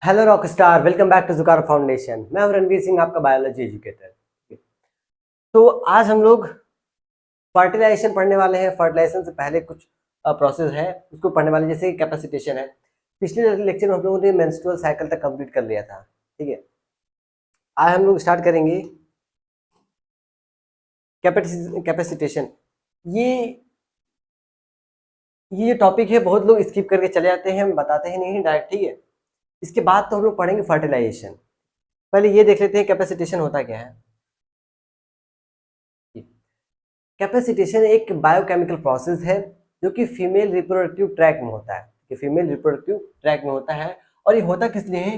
Hello rock star, welcome back to जुकार foundation. मैं हूं रणवीर सिंह, आपका बायोलॉजी एजुकेटर। तो आज हम लोग फर्टिलाइजेशन पढ़ने वाले हैं। फर्टिलाइजेशन से पहले कुछ प्रोसेस है उसको पढ़ने वाले, जैसे कैपेसिटेशन है। पिछले लेक्चर में हम लोगों ने मेंस्ट्रुअल साइकिल तक कंप्लीट कर लिया था। ठीक है, आज हम लोग स्टार्ट करेंगे कैपेसिटेशन। ये ये जो टॉपिक है बहुत लोग स्किप करके चले जाते हैं, हम बताते हैं नहीं डायरेक्ट। ठीक है, इसके बाद तो हम लोग पढ़ेंगे फर्टिलाइजेशन। पहले ये देख लेते हैं कैपेसिटेशन होता क्या है। कैपेसिटेशन एक बायोकेमिकल प्रोसेस है जो कि फीमेल रिप्रोडक्टिव ट्रैक में होता है। कि फीमेल रिप्रोडक्टिव ट्रैक में होता है। और ये होता किस लिए है?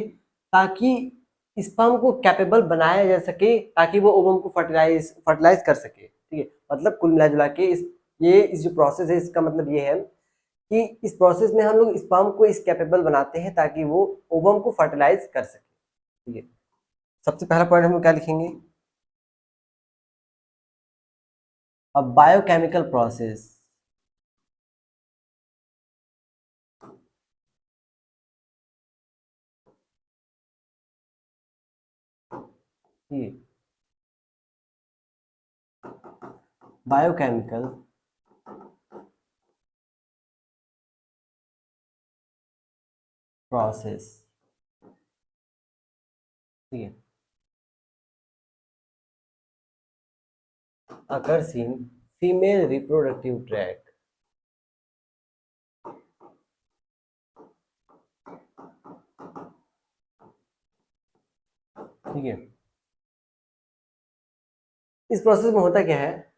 ताकि स्पर्म को कैपेबल बनाया जा सके, ताकि वो ओवम को फर्टिलाइज फर्टिलाइज कर सके। ठीक है, मतलब कुल मिला जुला के इस जो प्रोसेस है, इसका मतलब ये है कि इस प्रोसेस में हम लोग स्पर्म को इस कैपेबल बनाते हैं ताकि वो ओवम को फर्टिलाइज कर सके। ठीक है, सबसे पहला पॉइंट हम लोग क्या लिखेंगे? अब बायोकेमिकल प्रोसेस। Biochemical process. ठीक है, occurs in female reproductive tract। ठीक है, इस प्रोसेस में होता क्या है?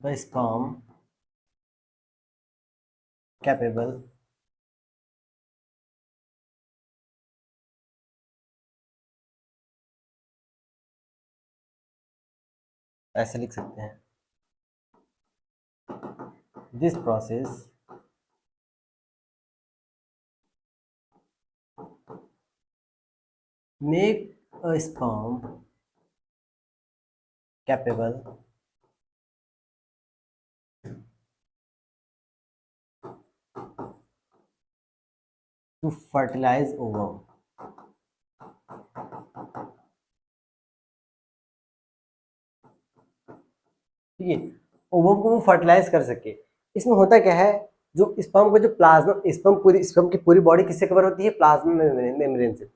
The sperm capable ऐसे लिख सकते हैं, this process make a sperm capable to fertilize ovum। ठीक है, ओवम को वो फर्टिलाइज कर सके। इसमें होता क्या है, जो स्पर्म का जो प्लाज्मा, स्पर्म की पूरी बॉडी किससे कवर होती है? प्लाज्मा मेम्ब्रेन से।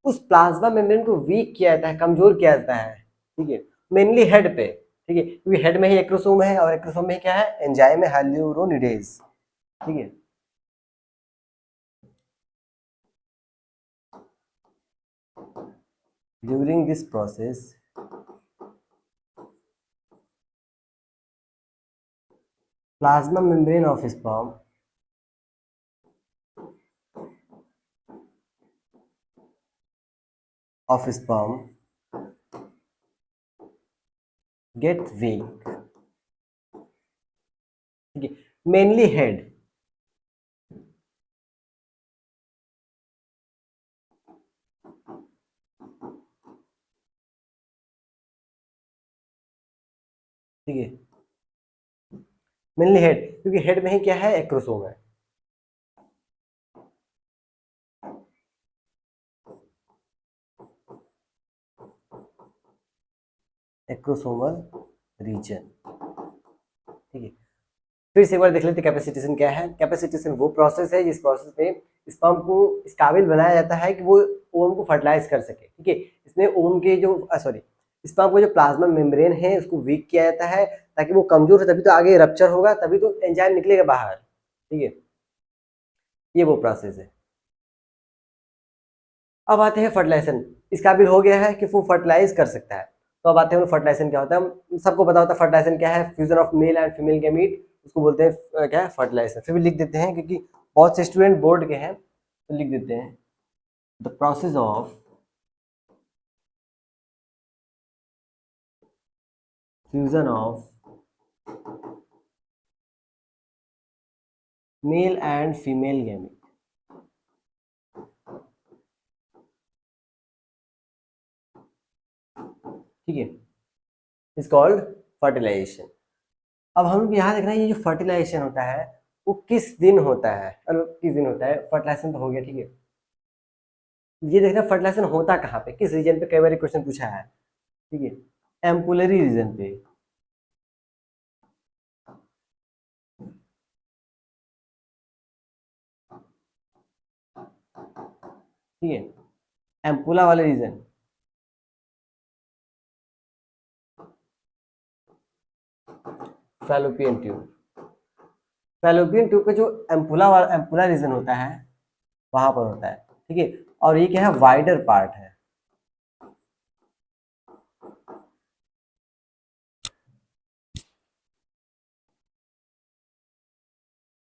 उस प्लाज्मा मेम्ब्रेन को वीक किया जाता है, कमजोर किया जाता है। ठीक है, मेनली हेड पे। ठीक है, क्योंकि हेड में ही एक्रोसोम है, और एक्रोसोम में क्या है? एंजाइम है, हाइल्यूरोनिडेज। ठीक है, during this process plasma membrane of sperm get weak. ठीक है, मेनली हेड। ठीक है, मेनली हेड, क्योंकि हेड में ही क्या है? एक्रोसोम है। Acrosomal region. ठीक है, फिर से एक बार देख लेते कैपेसिटेशन क्या है। कैपेसिटेशन वो प्रोसेस है जिस प्रोसेस में स्पर्म को इस काबिल बनाया जाता है कि वो ओवम को फर्टिलाइज कर सके। ठीक है, इसमें ओवम के जो सॉरी स्पर्म को जो प्लाज्मा मेम्ब्रेन है उसको वीक किया जाता है, ताकि वो कमजोर है, तभी तो आगे रप्चर होगा, तभी तो एंजाइम निकलेगा बाहर। ठीक है, ये वो प्रोसेस है। अब आते हैं फर्टिलाइजेशन। इस काबिल हो गया है कि वो फर्टिलाइज कर सकता है। तो अब आते हैं फर्टिलाइजेशन क्या होता है। हम सबको पता होता है फर्टिलाइजेशन क्या है, fusion of male and female gamete, उसको बोलते हैं क्या है? फर्टिलाइजेशन। फिर भी लिख देते हैं क्योंकि बहुत से स्टूडेंट बोर्ड के हैं, तो लिख देते हैं the process of fusion of male and female gamete, ठीक है, इज कॉल्ड फर्टिलाइजेशन। अब हम लोग यहाँ देख रहे हैं ये जो फर्टिलाइजेशन होता है वो किस दिन होता है, मतलब किस दिन होता है, फर्टिलाइजेशन तो हो गया, ठीक है। ये देखना फर्टिलाइजेशन होता कहाँ पे, किस रीजन पे, कई बार क्वेश्चन पूछा है, ठीक है, एम्पुलरी रीजन पे, ठीक है, एम्पुला वाले region, fallopian tube, fallopian tube का जो एम्पुला वाला एम्पुला रीजन होता है वहां पर होता है, ठीक है। और ये क्या है, वाइडर पार्ट है,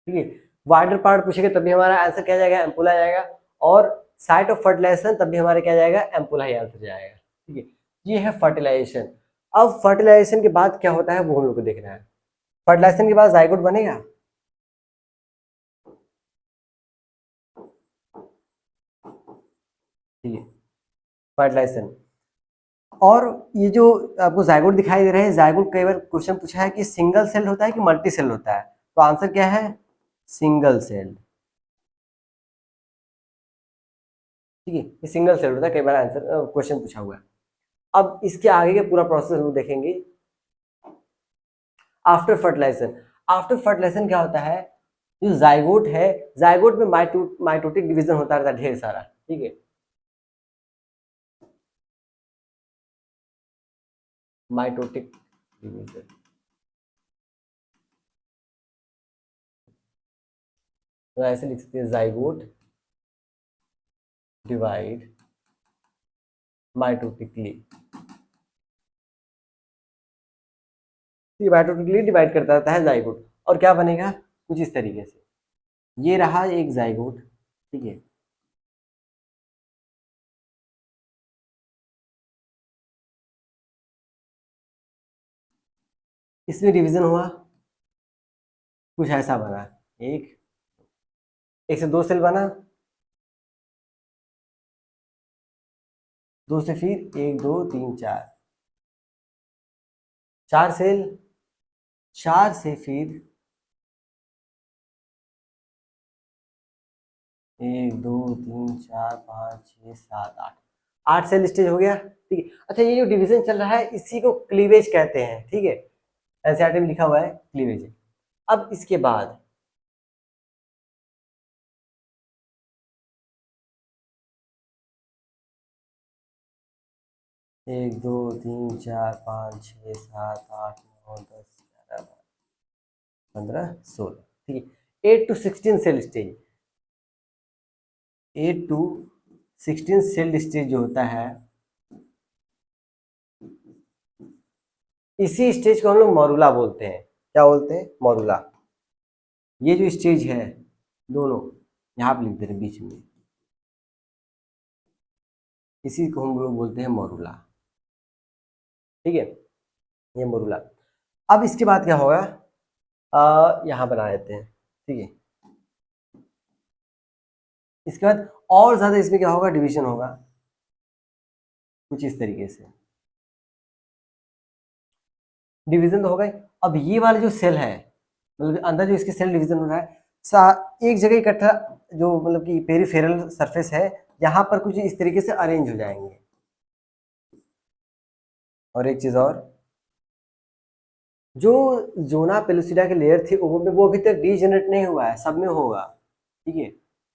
ठीक है। वाइडर पार्ट पूछेगा तभी हमारा आंसर क्या जाएगा, एम्पुला जाएगा। और साइट ऑफ फर्टिलाइजेशन तभी हमारे क्या जाएगा, एम्पुला ही आंसर जाएगा, ठीक है। ये है फर्टिलाइजेशन। अब फर्टिलाइजेशन के बाद क्या होता है वो हम लोग को देखना है। फर्टिलाइजेशन के बाद जाइगोट बनेगा, ठीक है, फर्टिलाइजेशन। और ये जो आपको जाइगोट दिखाई दे रहे हैं, जाइगोट कई बार क्वेश्चन पूछा है कि सिंगल सेल होता है कि मल्टी सेल होता है, तो आंसर क्या है, सिंगल सेल, ठीक है, ये सिंगल सेल होता है, कई बार आंसर क्वेश्चन पूछा हुआ है। अब इसके आगे के पूरा प्रोसेस हम देखेंगे। आफ्टर फर्टिलाइजेशन, आफ्टर फर्टिलाइजेशन क्या होता है, जो जाइगोट है, जाइगोट में माइटोटिक डिवीजन होता रहता है ढेर सारा, ठीक है, माइटोटिक डिवीजन, तो ऐसे लिख सकते हैं, zygote divide mitotically, mitotically divide करता रहता है जाइगोट, और क्या बनेगा कुछ इस तरीके से, ये रहा एक जाइगोट, ठीक है, इसमें डिवीजन हुआ, कुछ ऐसा बना, एक एक से दो सेल बना, दो से फिर एक दो तीन चार, चार सेल, चार से फिर एक दो तीन चार पाँच छः सात आठ, आठ सेल स्टेज हो गया, ठीक है। अच्छा, ये जो डिवीजन चल रहा है इसी को क्लीवेज कहते हैं, ठीक है, एनसीईआरटी में लिखा हुआ है क्लीवेज है। अब इसके बाद एक दो तीन चार पाँच छः सात आठ नौ दस ग्यारह 15 16, ठीक है, 8 to 16 cell stage, 8 to 16 cell stage जो होता है, इसी स्टेज को हम लोग मॉरूला बोलते हैं, क्या बोलते हैं, मॉरूला। ये जो स्टेज है दोनों यहाँ पे लिख दे रहे बीच में, इसी को हम लोग बोलते हैं मॉरूला, ठीक है, ये मॉरूला। अब इसके बाद क्या होगा, यहाँ बना देते हैं, ठीक है, इसके बाद और ज्यादा इसमें क्या होगा, डिवीजन होगा कुछ इस तरीके से, डिवीजन तो होगा ही। अब ये वाला जो सेल है, मतलब अंदर जो इसके सेल डिवीजन हो रहा है, एक जगह इकट्ठा, जो मतलब कि पेरिफेरल सरफेस है, यहाँ पर कुछ इस तरीके से अरेंज हो जाएंगे। और एक चीज और, जो जोना पेलुसिडा की लेयर थी वो अभी तक डीजेनरेट नहीं हुआ है, सब में होगा, ठीक है,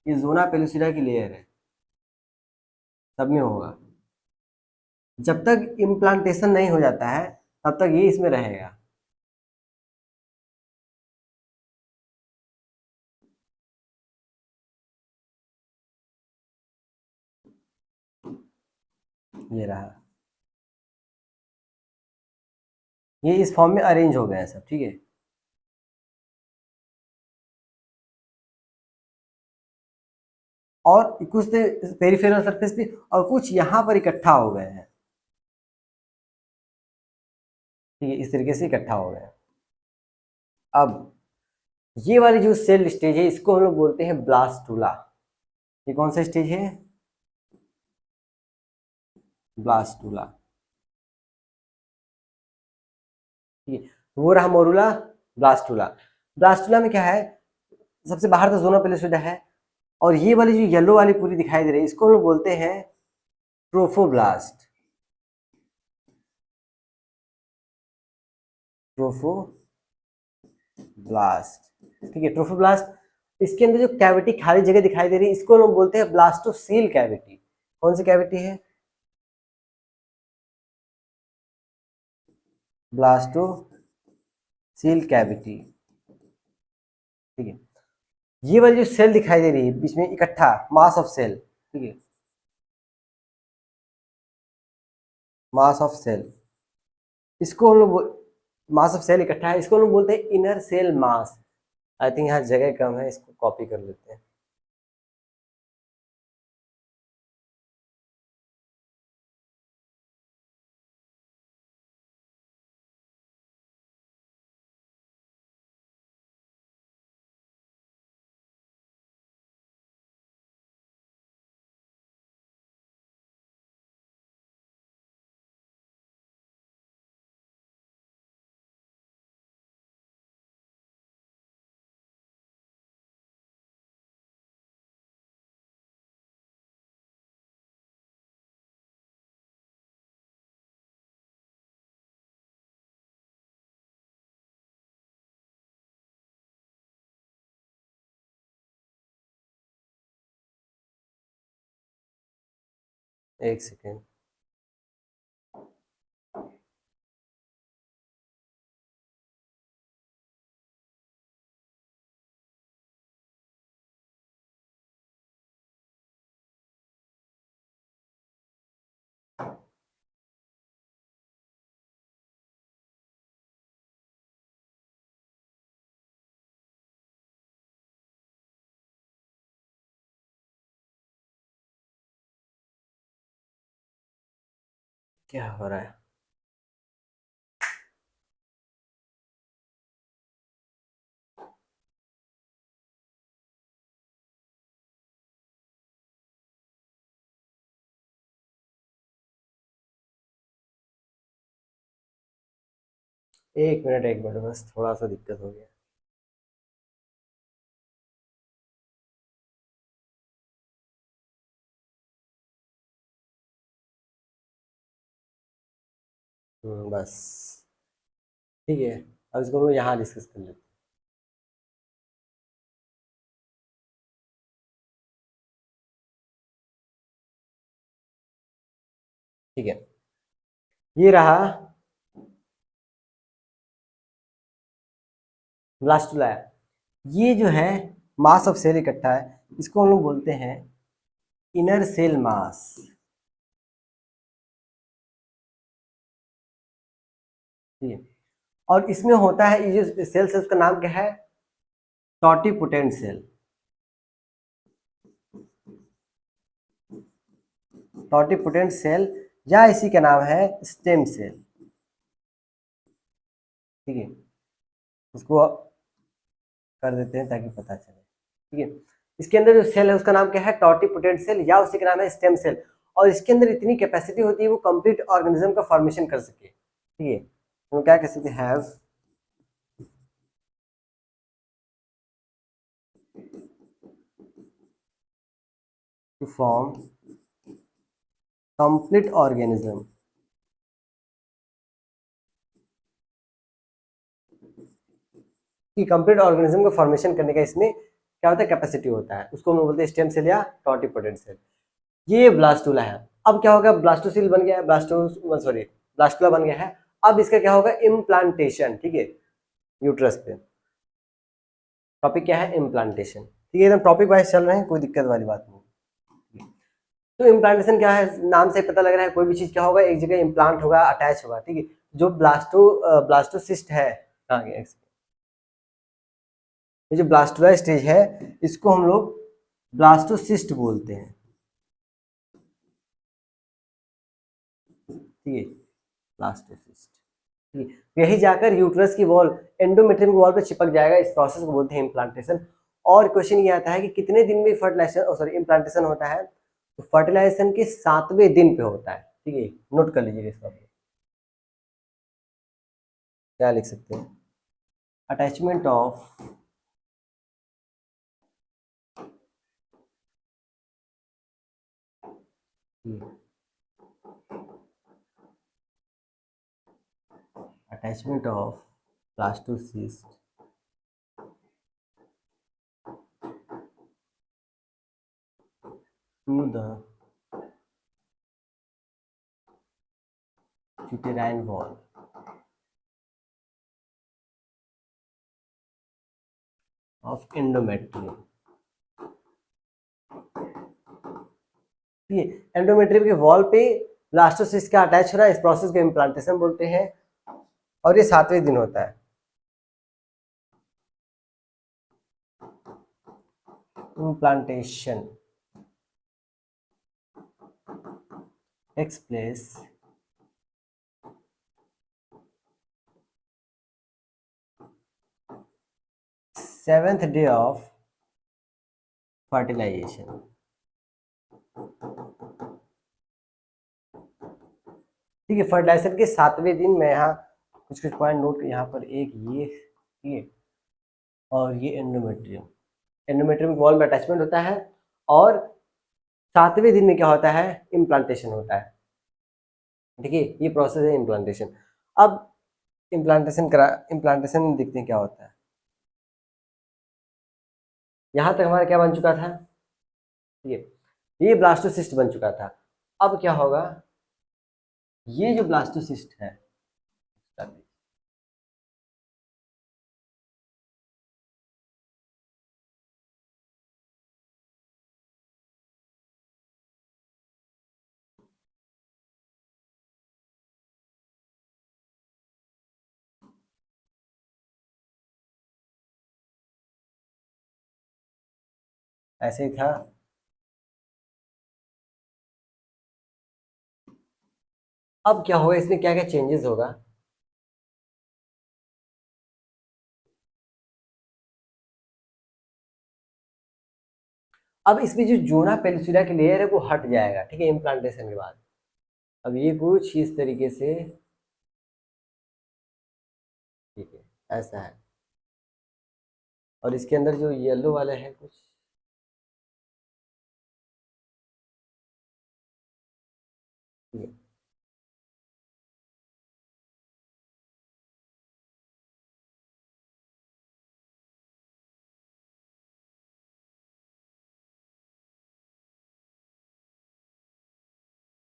ये जोना पेलुसिडा की लेयर है, सब में होगा, जब तक इम्प्लांटेशन नहीं हो जाता है तब तक ये इसमें रहेगा, ये रहा, ये इस फॉर्म में अरेंज हो गया है सब, ठीक है। और कुछ पेरिफेरल सरफेस पे और कुछ यहाँ पर इकट्ठा हो गए हैं, ठीक है, इस तरीके से इकट्ठा हो गए हैं। अब ये वाली जो सेल स्टेज है इसको हम लोग बोलते हैं ब्लास्टूला। ये कौन सा स्टेज है? ब्लास्टूला। ठीक है, वो रहा मोरूला, ब्लास्टूला। ब्लास्टूला में क्या है, सबसे बाहर तो जोना पेलिसोइडा है, और ये वाली जो येलो वाली पूरी दिखाई दे रही है इसको हम लोग बोलते हैं ट्रोफोब्लास्ट। ट्रोफोब्लास्ट, ठीक है, ट्रोफोब्लास्ट। इसके अंदर जो कैविटी खाली जगह दिखाई दे रही है इसको हम लोग बोलते हैं ब्लास्टोसील कैविटी। कौन सी कैविटी है? Blastocoel cavity. ठीक है, ये वाली जो सेल दिखाई दे रही है बीच में इकट्ठा, मास ऑफ सेल, ठीक है, मास ऑफ सेल, इसको हम लोग, मास ऑफ सेल इकट्ठा है, इसको हम लोग बोलते हैं inner cell mass. I think यहाँ जगह कम है, इसको कॉपी कर लेते हैं। एक सेकेंड। क्या हो रहा है? एक मिनट बस थोड़ा सा दिक्कत हो गया। बस ठीक है, अब इसको हम लोग यहाँ डिस्कस कर लेते हैं। ठीक है, ये रहा ब्लास्टुला। ये जो है मास ऑफ सेल इकट्ठा है, इसको हम लोग बोलते हैं इनर सेल मास। ठीक है, और इसमें होता है, ये जो सेल्स है उसका नाम क्या है? टॉटिपोटेंट सेल। टॉटिपोटेंट सेल या इसी का नाम है स्टेम सेल। ठीक है, उसको कर देते हैं ताकि पता चले। ठीक है, इसके अंदर जो सेल है उसका नाम क्या है? टॉटिपोटेंट सेल, या उसी का नाम है स्टेम सेल। और इसके अंदर इतनी कैपेसिटी होती है वो कंप्लीट ऑर्गेनिज्म का फॉर्मेशन कर सके। ठीक है, तो क्या कह सकते हैं? Have to form complete organism. कि कंप्लीट ऑर्गेनिज्म का फॉर्मेशन करने का इसमें क्या होता है? कैपेसिटी होता है, उसको हम लोग बोलते हैं स्टेम सेल या टॉटिपोटेंट सेल। ये ब्लास्टुला है। अब क्या होगा? ब्लास्टोसिल बन गया है, ब्लास्टुला बन गया है। अब इसका क्या होगा? इम्प्लांटेशन। ठीक है, यूट्रस पे। टॉपिक क्या है? इम्प्लांटेशन। ठीक है, एकदम टॉपिक वाइज चल रहे हैं, कोई दिक्कत वाली बात नहीं। तो इम्प्लांटेशन क्या है? नाम से पता लग रहा है, कोई भी चीज क्या होगा? एक जगह इम्प्लांट होगा, अटैच होगा। ठीक है, जो ब्लास्टोसिस्ट है, कहाँ गया? ये जो ब्लास्टुला स्टेज है इसको हम लोग ब्लास्टोसिस्ट बोलते हैं। ठीक है, ब्लास्टोसिस्ट। यही जाकर यूट्रस की वॉल, एंडोमेट्रियम की वॉल पे चिपक जाएगा। इस प्रोसेस को बोलते हैं इम्प्लांटेशन। और क्वेश्चन ये आता है कि कितने दिन में फर्टिलाइजेशन सॉरी इम्प्लांटेशन होता है? तो फर्टिलाइजेशन के 7वें दिन पे होता है। ठीक है, नोट कर लीजिएगा इसको। क्या लिख सकते हैं? Attachment of attachment of blastocyst to the uterine wall of endometrium। ठीक है, एंडोमेट्रियम के वॉल पे ब्लास्टोसिस्ट का अटैच हो रहा है, इस प्रोसेस को इम्प्लांटेशन बोलते हैं और ये 7वें दिन होता है। Implantation takes place 7th day of fertilization। ठीक है, फर्टिलाइजेशन के 7वें दिन में यहाँ कुछ कुछ पॉइंट नोट, यहाँ पर एक ये और ये एंडोमेट्रियम, एंडोमेट्रियम वॉल में अटैचमेंट होता है और 7वें दिन में क्या होता है? इम्प्लांटेशन होता है। ठीक है, ये प्रोसेस है इम्प्लांटेशन। अब इम्प्लांटेशन देखते हैं क्या होता है। यहाँ तक हमारा क्या बन चुका था? ये ब्लास्टोसिस्ट बन चुका था। अब क्या होगा? ये जो ब्लास्टोसिस्ट है, ऐसे ही था। अब क्या होगा, इसमें क्या क्या चेंजेस होगा? अब इसमें जो जोना पेलिसुला की लेयर है वो हट जाएगा। ठीक है, इम्प्लांटेशन के बाद अब ये कुछ इस तरीके से, ठीक है, ऐसा है। और इसके अंदर जो येलो वाले हैं कुछ, ठीक है,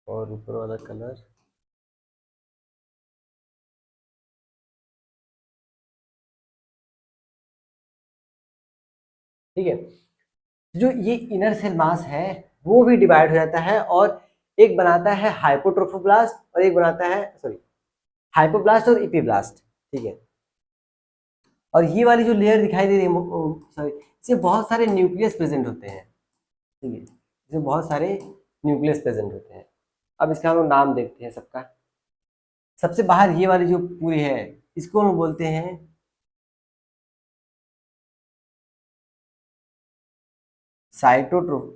और ऊपर वाला कलर ठीक है। जो ये इनर सेल मास है वो भी डिवाइड हो जाता है और एक बनाता है हाइपोट्रोफोब्लास्ट और एक बनाता है सॉरी हाइपोब्लास्ट और इपीब्लास्ट। ठीक है, और ये वाली जो लेयर दिखाई दे रही है सॉरी, इसमें बहुत सारे न्यूक्लियस प्रेजेंट होते हैं। ठीक है, इसमें बहुत सारे न्यूक्लियस प्रेजेंट होते हैं। अब इसका हम लोग नाम देखते हैं सबका। सबसे बाहर ये वाली जो पूरी है, इसको हम बोलते हैं साइटोट्रोफ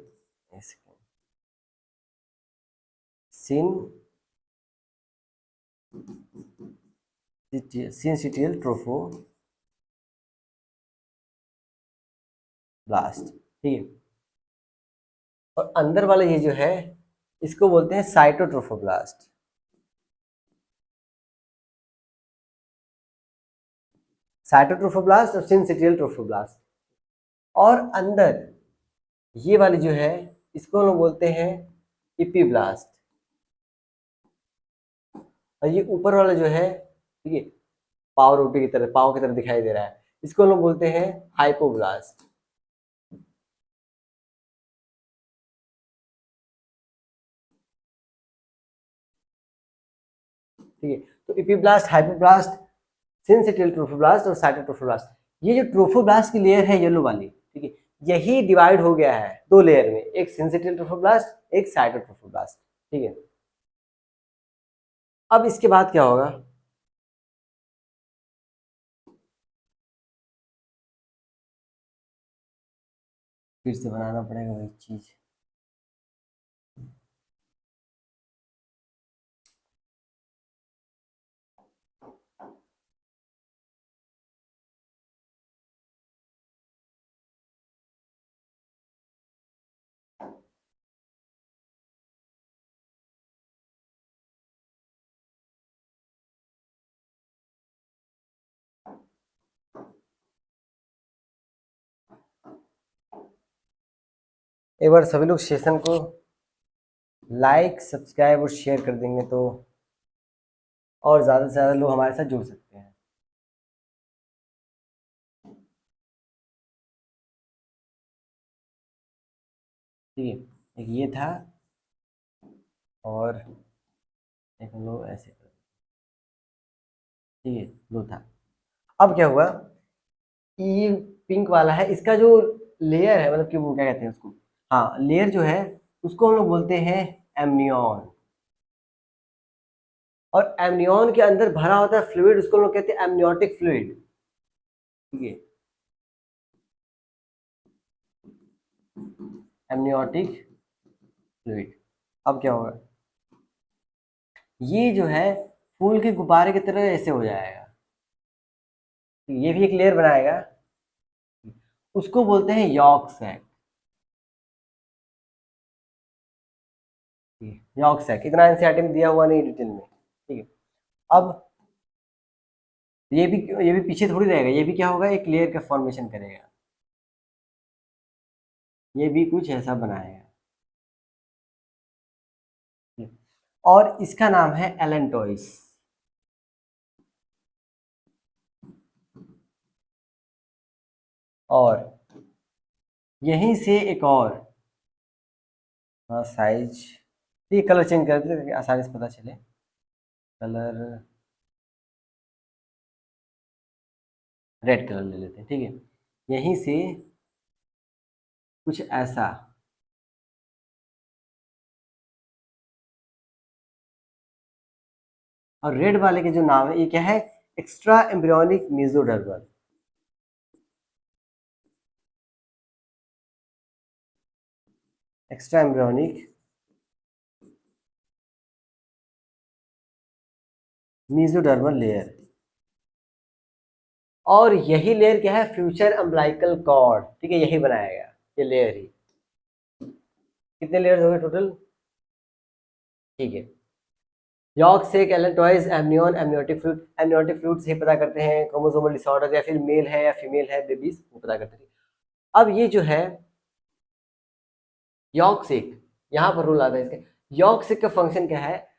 सिन सिंसिटियल ट्रोफो ब्लास्ट। ठीक है, और अंदर वाला ये जो है इसको बोलते हैं साइटोट्रोफोब्लास्ट। साइटोट्रोफोब्लास्ट और सिंसिटियल ट्रोफोब्लास्ट। और अंदर ये वाली जो है इसको हम लोग बोलते हैं इपीब्लास्ट। और ये ऊपर वाला जो है, ठीक है, पाव रोटी की तरह, पाव की तरह दिखाई दे रहा है, इसको हम लोग बोलते हैं हाइपोब्लास्ट। ठीक है, तो इपीब्लास्ट, हाइपोब्लास्ट, सिंसिटियल ट्रोफोब्लास्ट और साइटोट्रोफोब्लास्ट। ये जो ट्रोफोब्लास्ट की लेयर है येलो वाली, ठीक है, यही डिवाइड हो गया है दो लेयर में, एक सिंसिटियल ट्रोफोब्लास्ट, एक साइटोट्रोफोब्लास्ट। ठीक है, अब इसके बाद क्या होगा? फिर से बनाना पड़ेगा वही चीज। एक बार सभी लोग सेशन को लाइक सब्सक्राइब और शेयर कर देंगे तो और ज़्यादा से ज़्यादा लोग हमारे साथ जुड़ सकते हैं। ठीक है, एक ये था और एक हम लोग ऐसे कर, ठीक है, दो था। अब क्या हुआ, ये पिंक वाला है, इसका जो लेयर है, मतलब कि वो क्या कहते हैं उसको, हाँ लेयर जो है उसको हम लोग बोलते हैं एमनियॉन। और एमनियॉन के अंदर भरा होता है फ्लूइड, उसको हम लोग कहते हैं एमनियोटिक फ्लूइड। ठीक है, एमनियोटिक फ्लूइड। अब क्या होगा, ये जो है फूल के गुब्बारे की तरह ऐसे हो जाएगा, ये भी एक लेयर बनाएगा, उसको बोलते हैं यॉर्क सैक। यॉर्क सैक इतना एनसीईआरटी में दिया हुआ नहीं डिटेल में। ठीक है, अब ये भी पीछे थोड़ी रहेगा, ये भी क्या होगा, एक लेयर का फॉर्मेशन करेगा, ये भी कुछ ऐसा बनाएगा। और इसका नाम है एलेंटोइस। और यहीं से एक और, हाँ साइज, ये कलर चेंज कर देते ताकि आसानी से पता चले। कलर रेड कलर ले लेते हैं, ठीक है, यहीं से कुछ ऐसा, और रेड वाले के जो नाम है ये क्या है, extra embryonic mesodermal. Extra embryonic mesodermal layer. और यही लेयर क्या है, फ्यूचर अम्बिलाइकल कॉर्ड। ठीक है, यही बनाएगा ये लेयर ही। कितने लेयर्स हो गए टोटल, ठीक है, yolk sac, allantois, amnion, amniotic fluid. Amniotic fluid से ही पता करते हैं क्रोमोसोमल डिसऑर्डर, या फिर मेल है या फीमेल है, बेबीज वो पता करते हैं। अब ये जो है यॉर्क सेक, यहाँ पर रूल आता है इसके। यॉर्क सेक का फंक्शन क्या है,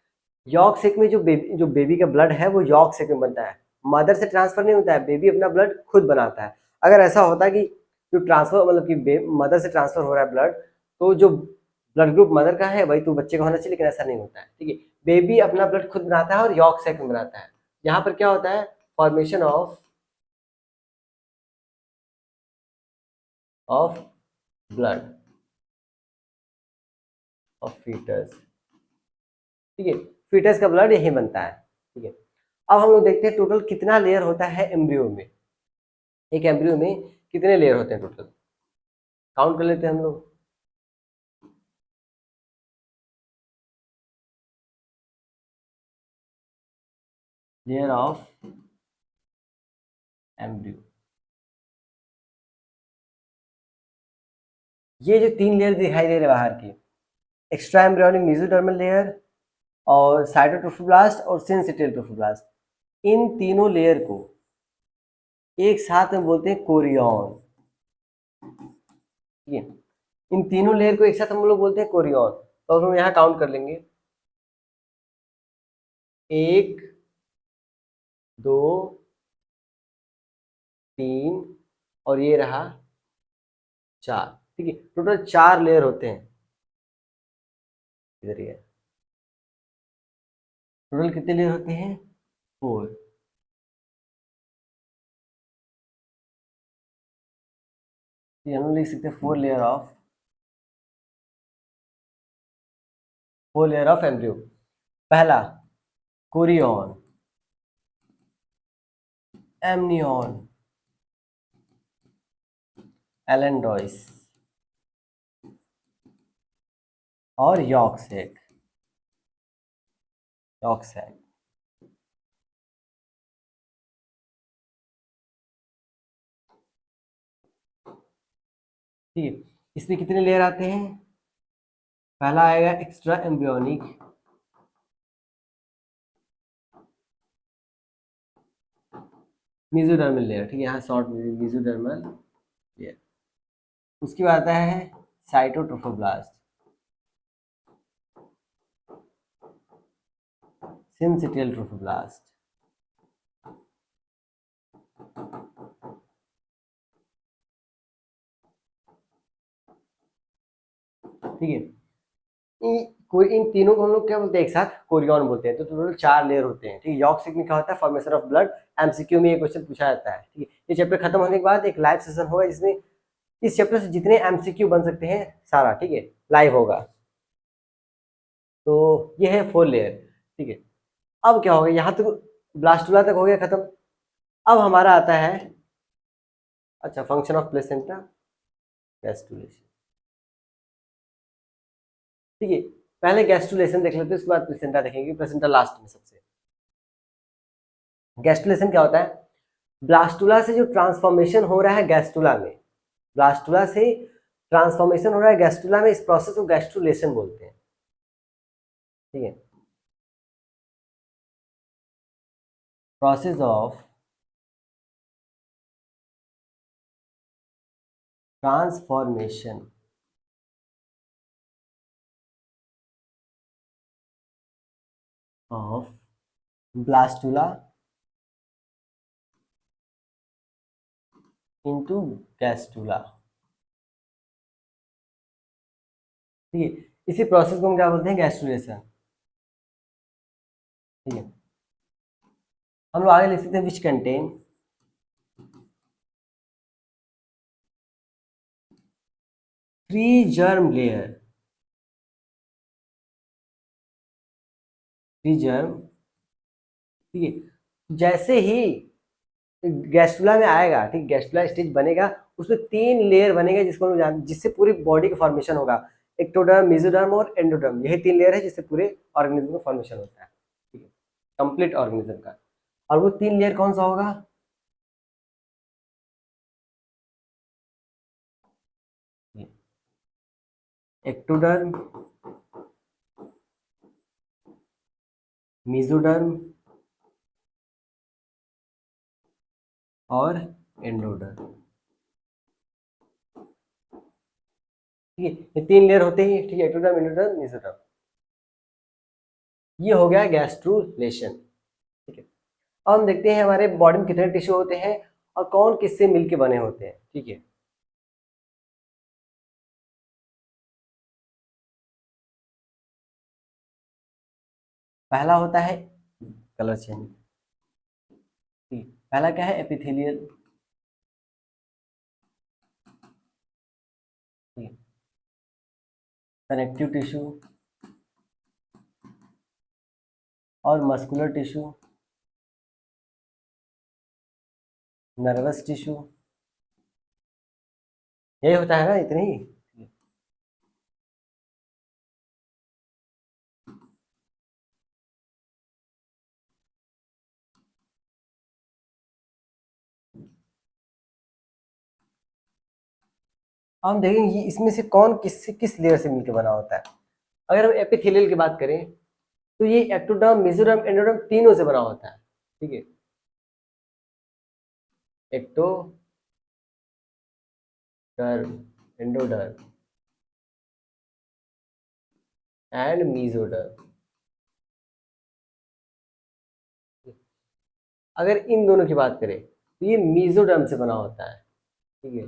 यॉर्क सेक में जो बेबी का ब्लड है वो यॉर्क सेक में बनता है, मदर से ट्रांसफर नहीं होता है, बेबी अपना ब्लड खुद बनाता है। अगर ऐसा होता है कि जो ट्रांसफर मतलब कि मदर से ट्रांसफर हो रहा है ब्लड, तो जो ब्लड ग्रुप मदर का है वही तो बच्चे का होना चाहिए, लेकिन ऐसा नहीं होता है। ठीक है, बेबी अपना ब्लड खुद बनाता है और यॉर्क सेक में बनाता है। यहाँ पर क्या होता है, formation of blood of foetus. ठीक है, फीटस का ब्लड यही बनता है। ठीक है, अब हम लोग देखते हैं टोटल कितना लेयर होता है एम्ब्रियो में। एक एम्ब्रियो में कितने लेयर होते हैं टोटल, काउंट कर लेते हैं हम लोग। लेयर ऑफ एम्ब्रियो, ये जो तीन लेयर दिखाई दे रहे बाहर की, एक्स्ट्रा एम्ब्रियोनिक मेसोडर्मल लेयर और साइटोट्रोफोब्लास्ट और सिंसिटिव ट्रोफोब्लास्ट, इन तीनों लेयर को एक साथ में बोलते हैं कोरियन। ठीक है, इन तीनों लेयर को एक साथ हम लोग बोलते हैं कोरियन। तो हम यहाँ काउंट कर लेंगे, एक, दो, तीन, और ये रहा चार। ठीक है, टोटल चार लेयर होते हैं। इधर ये टोटल कितने लेयर होते हैं, फोर। ये हम लोग लिख सकते हैं फोर लेयर ऑफ एम्ब्रियो। पहला कोरियन, एमनियन, एलेंडॉइस, और यॉर्क सैक। यॉर्क सैक, ठीक है। इसमें कितने लेयर आते हैं? पहला आएगा एक्स्ट्रा एम्ब्रियोनिक, मेसोडर्मल लेयर, ठीक है, यहाँ शॉर्ट मेसोडर्मल लेयर। उसके बाद आता है साइटोट्रोफोब्लास्ट, सिंसिटियल ट्रोफोब्लास्ट, ठीक है। कोई इन तीनों को हम लोग क्या बोलते हैं, एक साथ कोरियन बोलते हैं। तो टोटल 4 लेयर होते हैं, ठीक है। यॉर्क सैक में क्या होता है, फॉर्मेशन ऑफ ब्लड। एमसीक्यू में ये क्वेश्चन पूछा जाता है, ठीक है। ये चैप्टर खत्म होने के बाद एक लाइव सेशन होगा जिसमें इस चैप्टर से जितने एमसीक्यू बन सकते हैं सारा, ठीक है, लाइव होगा। तो ये है 4 लेयर, ठीक है। अब क्या होगा, यहाँ तक ब्लास्टुला तक हो गया खत्म। अब हमारा आता है, अच्छा, फंक्शन ऑफ प्लेसेंटा, गैस्ट्रुलेशन, ठीक है। पहले गैस्ट्रुलेशन देख लेते हैं, उसके बाद प्लेसेंटा देखेंगे। प्लेसेंटा लास्ट में सबसे। गैस्ट्रुलेशन क्या होता है, ब्लास्टुला से जो ट्रांसफॉर्मेशन हो रहा है गैस्ट्रुला में, ब्लास्टुला से ट्रांसफॉर्मेशन हो रहा है गैस्ट्रुला में, इस प्रोसेस को गैस्ट्रुलेशन बोलते हैं, ठीक है। Process of transformation of blastula into gastrula, ठीक है। इसी प्रोसेस को हम क्या बोलते हैं, गैस्ट्रुलेशन, ठीक है। हम लोग आगे लिख सकते हैं which contain free germ layer, free germ, ठीक है। जैसे ही गैस्ट्रुला में आएगा, ठीक, गैस्ट्रुला स्टेज बनेगा, उसमें 3 लेयर बनेगा जिसको हम जान, जिससे पूरी बॉडी का फॉर्मेशन होगा। एक्टोडर्म, मेसोडर्म और एंडोडर्म, यही 3 लेयर है जिससे पूरे ऑर्गेनिज्म का फॉर्मेशन होता है, ठीक है, कंप्लीट ऑर्गेनिज्म का। और वो 3 लेयर कौन सा होगा, एक्टोडर्म, मेसोडर्म और एंडोडर्म, ठीक है। ये 3 लेयर होते ही, ठीक है, एक्टोडर्म, एंडोडर्म, मेसोडर्म। ये हो गया गैस्ट्रुलेशन, ठीक है। अब हम देखते हैं हमारे बॉडी में कितने टिश्यू होते हैं और कौन किससे मिलके बने होते हैं, ठीक है। पहला होता है कलर चेंज, ठीक, पहला क्या है, एपिथेलियल, ठीक, कनेक्टिव टिश्यू और मस्कुलर टिश्यू, नर्वस टिश्यू, यही होता है ना, इतनी ही। अब हम देखेंगे इसमें से कौन किस लेयर से मिलकर बना होता है। अगर हम एपिथेलियल की बात करें तो ये एक्टोडर्म, मेसोडर्म, एंडोडर्म तीनों से बना होता है, ठीक है। Ectoderm, endoderm and mesoderm. अगर इन दोनों की बात करें तो ये मेसोडर्म से बना होता है, ठीक है।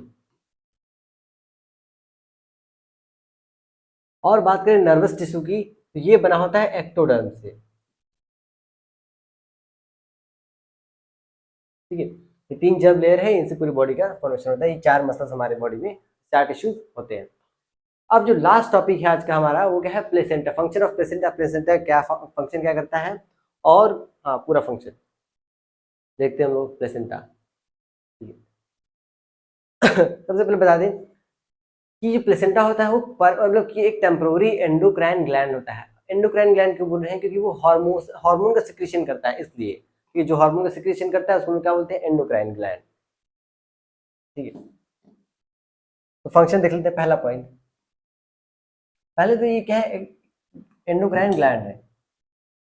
और बात करें नर्वस टिश्यू की तो ये बना होता है एक्टोडर्म से, ठीक है। ये 3 जर्म लेयर है, इनसे पूरी बॉडी का फॉर्मेशन होता है। ये 4 मसल्स हमारे बॉडी में, 4 टिश्यूज होते हैं। अब जो लास्ट टॉपिक है आज का हमारा वो क्या है, placenta, function of placenta. Placenta क्या फंक्शन क्या करता है, और हाँ, पूरा फंक्शन देखते हैं हम लोग प्लेसेंटा, ठीक है। सबसे पहले बता दें कि जो प्लेसेंटा होता है वो मतलब कि एक टेम्पोररी एंडोक्राइन ग्लैंड होता है। एंडोक्राइन ग्लैंड क्यों बोल रहे हैं? क्योंकि वो हार्मोन का सिक्रीशन करता है, इसलिए कि जो हार्मोन का सिक्रीशन करता है उसको क्या बोलते हैं? Endocrine gland. ठीक है, तो फंक्शन देख लेते हैं। पहला पॉइंट, पहले तो ये क्या है? एंडोक्राइन ग्लैंड है,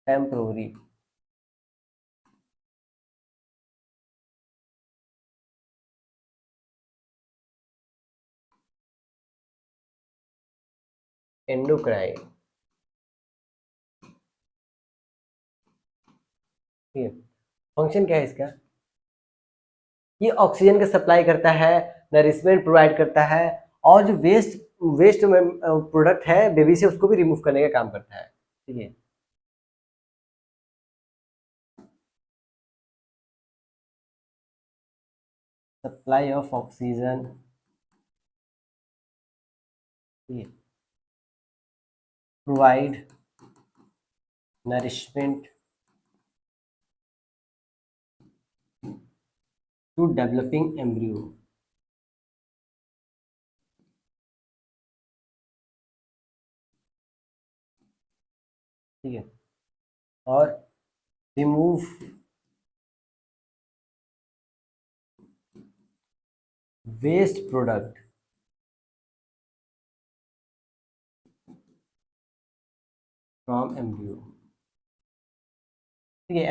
टेम्पोररी। एंडोक्राइन, ठीक है। फंक्शन क्या है इसका? ये ऑक्सीजन का सप्लाई करता है, नरिशमेंट प्रोवाइड करता है, और जो वेस्ट वेस्ट प्रोडक्ट है बेबी से उसको भी रिमूव करने का काम करता है। ठीक है, supply of oxygen, provide nourishment to developing embryo. ठीक है, और remove waste product from embryo. ठीक है,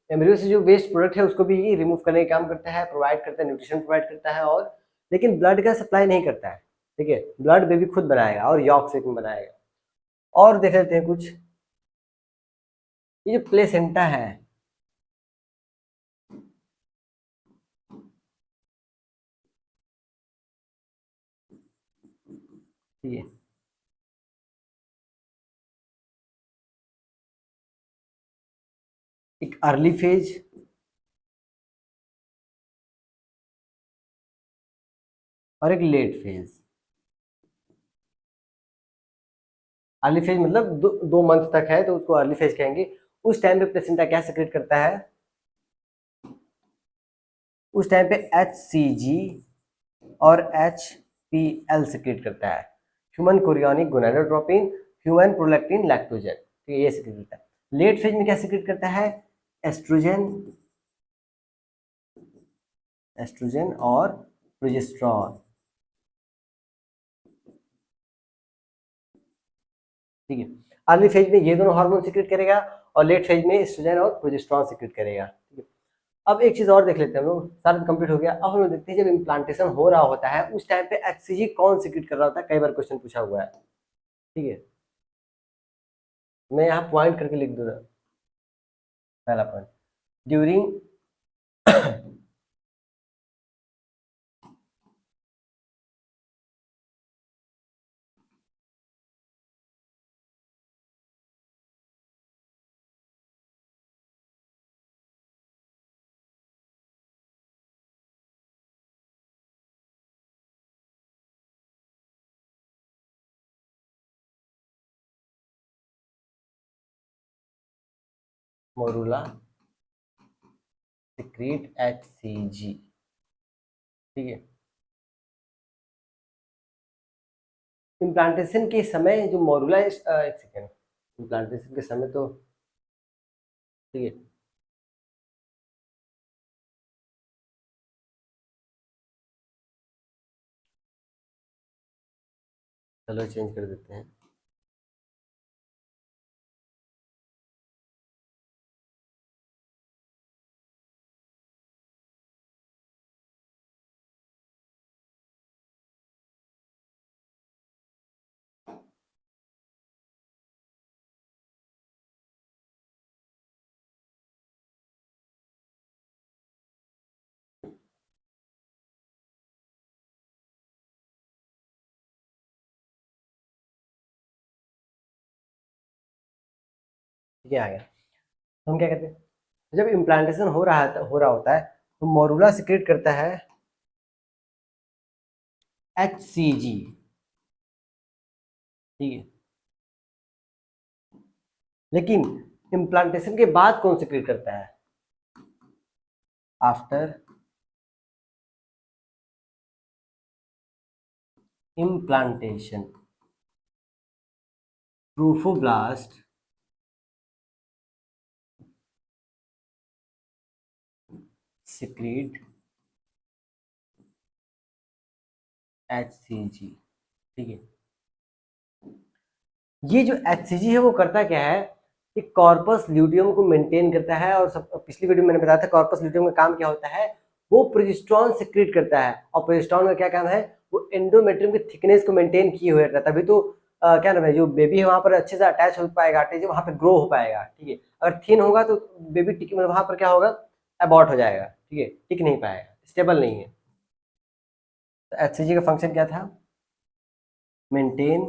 एम्ब्रियो से जो वेस्ट प्रोडक्ट है उसको भी रिमूव करने का काम करता है, प्रोवाइड करता है, न्यूट्रिशन प्रोवाइड करता है, और लेकिन ब्लड का सप्लाई नहीं करता है। ठीक है, ब्लड बेबी खुद बनाएगा और यॉर्क से बनाएगा। और देख लेते हैं कुछ। ये जो प्लेसेंटा है, ठीक है, एक अर्ली फेज और एक लेट फेज। अर्ली फेज मतलब 2 मंथ तक है तो उसको अर्ली फेज कहेंगे। उस टाइम पे प्लेसेंटा क्या सेक्रेट करता है? उस टाइम पे HCG और HPL सेक्रेट करता है, human chorionic gonadotropin, human prolactin lactogen. ठीक है, ये सेक्रेट करता है। लेट फेज में क्या सेक्रेट करता है? एस्ट्रोजन, एस्ट्रोजन और प्रोजेस्टेरॉन। ठीक है, अर्ली फेज में ये दोनों हार्मोन सीक्रेट करेगा और लेट फेज में एस्ट्रोजन और प्रोजेस्टेरॉन सीक्रेट करेगा। ठीक है, अब एक चीज और देख लेते हैं हम लोग। सारा कंप्लीट हो गया। अब हम लोग देखते हैं जब इम्प्लांटेशन हो रहा होता है उस टाइम पे HCG कौन सीक्रेट कर रहा होता है? कई बार क्वेश्चन पूछा हुआ है। ठीक है, मैं यहाँ पॉइंट करके लिख दूंगा। पहला point, during morula secret HCG। ठीक है, इम्प्लांटेशन के समय जो मोरूला एक सेकेंड, इम्प्लांटेशन के समय तो ठीक है, चलो चेंज कर देते हैं। ठीक है, आ गया। तो हम क्या कहते हैं, जब इम्प्लांटेशन हो रहा होता है तो मोरूला सीक्रेट करता है HCG। ठीक है, लेकिन इम्प्लांटेशन के बाद कौन सीक्रेट करता है? After implantation, trophoblast secrete HCG। ठीक है, ये जो HCG है वो करता क्या है कि कॉर्पस ल्यूटियम को मेंटेन करता है। और सब पिछली वीडियो में मैंने बताया था कॉर्पस ल्यूटियम का काम क्या होता है, वो प्रोजेस्टेरॉन सिक्रीट करता है। और प्रोजेस्टेरॉन का क्या काम है, वो एंडोमेट्रियम की थिकनेस को मेंटेन किए हुए रहता है, तभी तो क्या नाम है, जो बेबी है वहां पर अच्छे से अटैच हो पाएगा, वहां पर ग्रो हो पाएगा। ठीक है, अगर थिन होगा तो बेबी टिक मतलब वहां पर क्या होगा, अबॉर्ट हो जाएगा। ठीक है, टिक नहीं पाएगा, स्टेबल नहीं है। तो HCG का फंक्शन क्या था, मेंटेन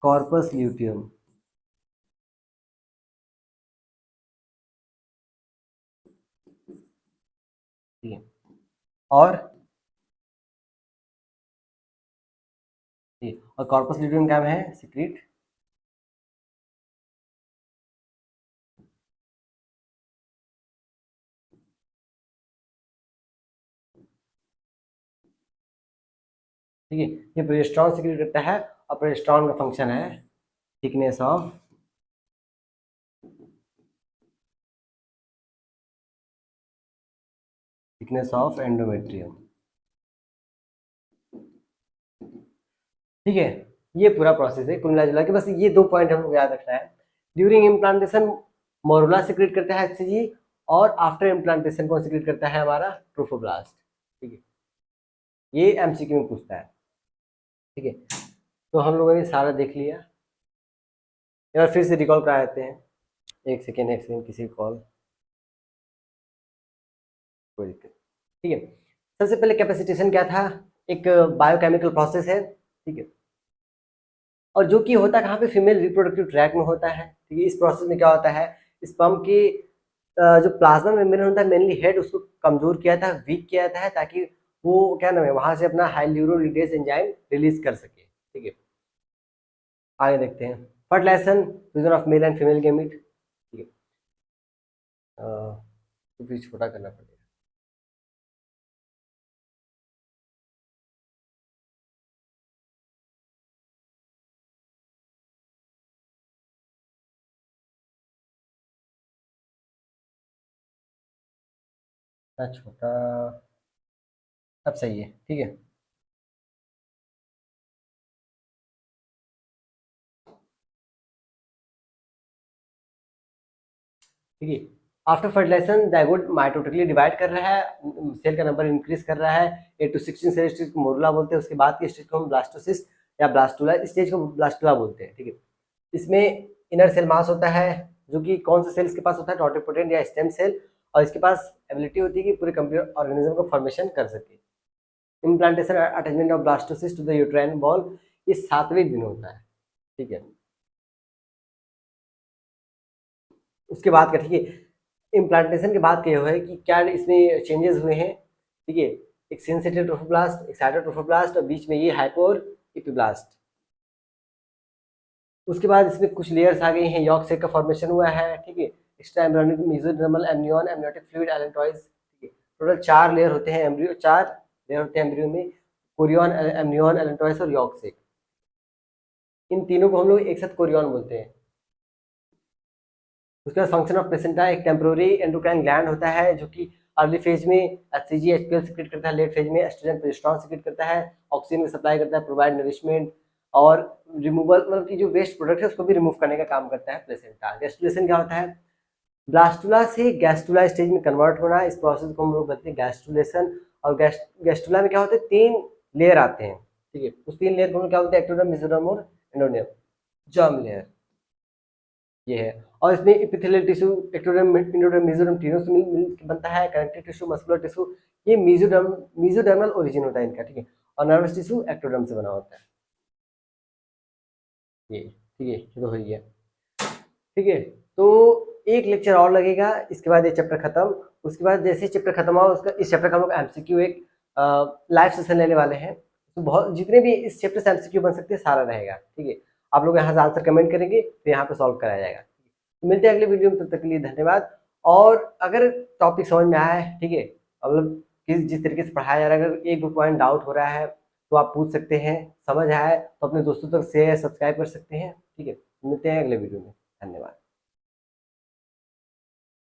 कॉर्पस ल्यूटियम। ठीक है, और और कॉर्पस ल्यूटियम क्या है, सिक्रीट ठीक है, ये प्रोजेस्टेरॉन सिक्रीट करता है। और प्रोजेस्टेरॉन का फंक्शन है थिकनेस ऑफ एंडोमेट्रियम। ठीक है, ये पूरा प्रोसेस है कुल मिला जुला के। बस ये 2 पॉइंट हमको याद रखना है। ड्यूरिंग इम्प्लांटेशन मोरुला सिक्रीट करता है HCG, और आफ्टर इम्प्लांटेशन कौन सिक्रीट करता है, हमारा ट्रोफोब्लास्ट। ठीक है, ये MCQ में पूछता है। ठीक है, तो हम लोगों ने सारा देख लिया, एक बार फिर से रिकॉल करा देते हैं। एक सेकेंड, किसी कॉल, कोई दिक्कत। ठीक है, सबसे पहले कैपेसिटेशन क्या था, एक बायोकेमिकल प्रोसेस है। ठीक है, और जो कि होता है कहाँ पे, फीमेल रिप्रोडक्टिव ट्रैक में होता है। ठीक है, इस प्रोसेस में क्या होता है, स्पर्म की जो प्लाज्मा मेम्ब्रेन होता है, मेनली हेड, उसको कमजोर किया था, वीक किया था, ताकि वो क्या नाम है वहां से अपना हाइल्यूरोलिडेज एंजाइम रिलीज कर सके। ठीक है, आगे देखते हैं। Fertilisation, fusion of male and female gamete. ठीक है, तो फिर छोटा करना पड़ेगा। छोटा, अब सही है। ठीक है, ठीक है, after fertilisation zygote mitotically divide कर रहा है, सेल का नंबर इंक्रीज कर रहा है। 8 to 16 सेल स्टेज को मोरुला बोलते हैं। उसके बाद की स्टेज को हम ब्लास्टोसिस्ट या ब्लास्टुला स्टेज को ब्लास्टुला बोलते हैं। ठीक है, इसमें इनर सेल मास होता है, जो कि कौन से सेल इसके पास होता है, टोटिपोटेंट या स्टेम सेल, और इसके पास एबिलिटी होती है कि पूरे कंप्लीट ऑर्गेनिज्म को फॉर्मेशन कर सके। Implantation attachment of blastocyst to the uterine wall, ये 7वें दिन होता है। ठीक है, उसके बाद का, ठीक है, इम्प्लांटेशन के बाद क्या हुआ है कि क्या इसमें चेंजेस हुए हैं। ठीक है, एक सेंसिटिव ट्रोफोब्लास्ट, एक साइटोट्रोफोब्लास्ट, और बीच में ये हाइपो और एपिब्लास्ट। उसके बाद इसमें कुछ लेयर्स आ गई हैं, यॉर्क सेक का फॉर्मेशन हुआ है। ठीक है, extra embryonic mesodermal amnion amniotic fluid allantois. ठीक है, टोटल 4 लेयर होते हैं एम्ब्रियो, 4 लेयर होते हैं एम्ब्रियो में, कोरियन, एमनियन, एलेंटॉइज और यॉर्क सेक। इन तीनों को हम लोग एक साथ कोरियन बोलते हैं। उसके बाद फंक्शन ऑफ प्लेसेंटा, एक टेम्पोररी एंडोक्राइन ग्लैंड होता है, जो कि अर्ली फेज में HCG HPL सिक्रेट करता है, लेट फेज में एस्ट्रोजन प्रोजेस्टेरॉन सिक्रेट करता है, ऑक्सीजन की सप्लाई करता है, प्रोवाइड नरिशमेंट, और रिमूवल मतलब कि जो वेस्ट प्रोडक्ट है उसको भी रिमूव करने का काम करता है प्लेसेंटा। गैस्ट्रुलेशन क्या होता है, ब्लास्टुला से गैस्ट्रुला स्टेज में कन्वर्ट होना, इस प्रोसेस को हम लोग कहते हैं गैस्ट्रुलेशन। और गैस्ट्रुला में क्या होता है, 3 लेयर आते हैं। ठीक है, उस 3 लेयर को क्या होता है, एक्टोडर्म, मेसोडर्म और एंडोडर्म, जर्म लेयर, ये है। और इसमें epithelial tissue, ectoderm, endoderm, mesoderm तीनों से मिल के बनता है। कनेक्टिव टिश्यू, मस्कुलर टिश्यू, ये मेसोडर्मल ओरिजिन होता है इनका। ठीक है, और नर्वस टिश्यू एक्टोडर्म से बना होता है। ये ठीक है, ये तो हो ही है। ठीक है, तो एक लेक्चर और लगेगा, इसके बाद ये चैप्टर खत्म। उसके बाद जैसे चैप्टर खत्म हुआ, उसका इस चैप्टर का हम लोग MCQ एक लाइव सेशन लेने वाले हैं। तो बहुत जितने भी इस चैप्टर से MCQ बन सकते हैं सारा रहेगा। ठीक है, आप लोग यहाँ से आंसर कमेंट करेंगे, फिर यहाँ पे सॉल्व कराया जाएगा। तो मिलते हैं अगले वीडियो में, तब तक के लिए धन्यवाद। और अगर टॉपिक समझ में आया है, ठीक है, मतलब जिस तरीके से पढ़ाया जा रहा है। अगर एक दो पॉइंट डाउट हो रहा है तो आप पूछ सकते हैं, समझ आए तो अपने दोस्तों तक शेयर सब्सक्राइब कर सकते हैं। ठीक है, मिलते हैं अगले वीडियो में। धन्यवाद।